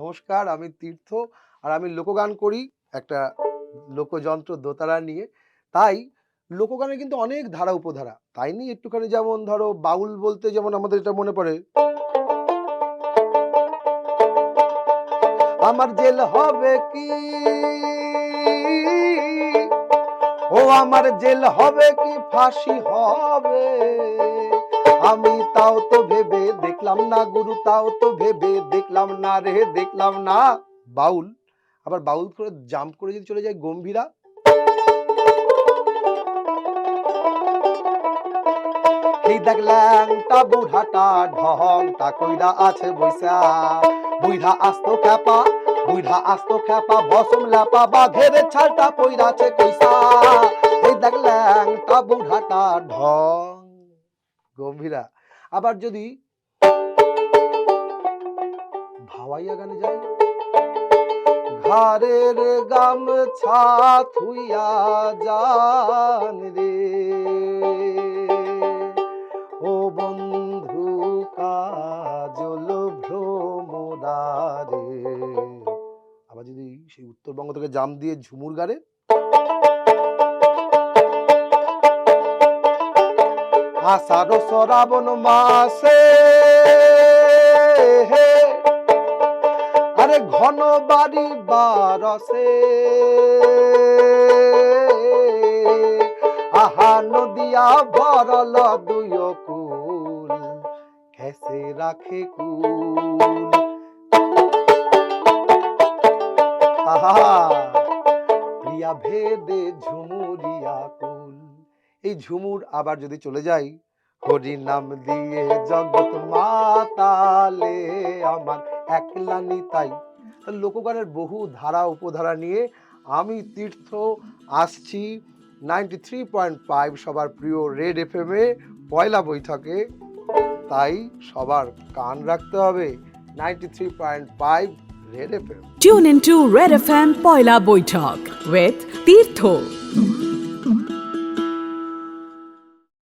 নমস্কার, আমি তীর্থ। আর আমি লোকগান করি একটা লোকযন্ত্র দোতারা নিয়ে। তাই লোকগানের কিন্তু অনেক ধারা উপধারা। তাই নিয়ে একটুখানি যেমন ধরো বাউল বলতে যেমন আমাদের এটা মনে পড়ে, আমার জেল হবে কি, ও আমার জেল হবে কি ফাঁসি হবে, আমি তাও তো ভেবে দেখলাম না গুরু, তাও তো ভেবে দেখলাম না রে, দেখলাম না। বাউল। আবার বাউল করে জাম্প করে যদি চলে যায় গম্ভীরা, এই দেখলাম তা বুড়াটা ঢং তা কইরা আছে বইসা, বুইড়া আস্ত খ্যাপা, বুইড়া আস্ত খ্যাপা বসম ল্যাপা বাঘের ছালটা পইরাছে কইসা, এই দেখলাম তা বুড়াটা ঢং গম্ভীরা। আবার যদি ভাওয়াইয়া গানে যায়, ঘাড়ের গামছা থুইয়া যান রে, ও বন্ধু কাজল ভ্রমরারে। আবার যদি সেই উত্তরবঙ্গ থেকে জাম দিয়ে ঝুমুর গারে, আষাঢ় শ্রাবণ মাসে আরে ঘন বাড়ি বারসে, আহা নদিয়া ভরল দুই কুল, খেসে রাখে কুল। আহা প্রিয়া ভেদে ঝুমুরিয়া কুল। এই ঝুমুর আবার যদি চলে যাই, হরি নাম দিয়ে জগৎ মাতালে আমার একলা নিতাই। লোকগানের বহু ধারা উপধারা নিয়ে আমি তীর্থ আসছি 93.5 সবার প্রিয় রেড এফএম এ পয়লা বৈঠকে। তাই সবার কান রাখতে হবে 93.5 red FM. Tune into Red FM Poila Boitok with Tirtho.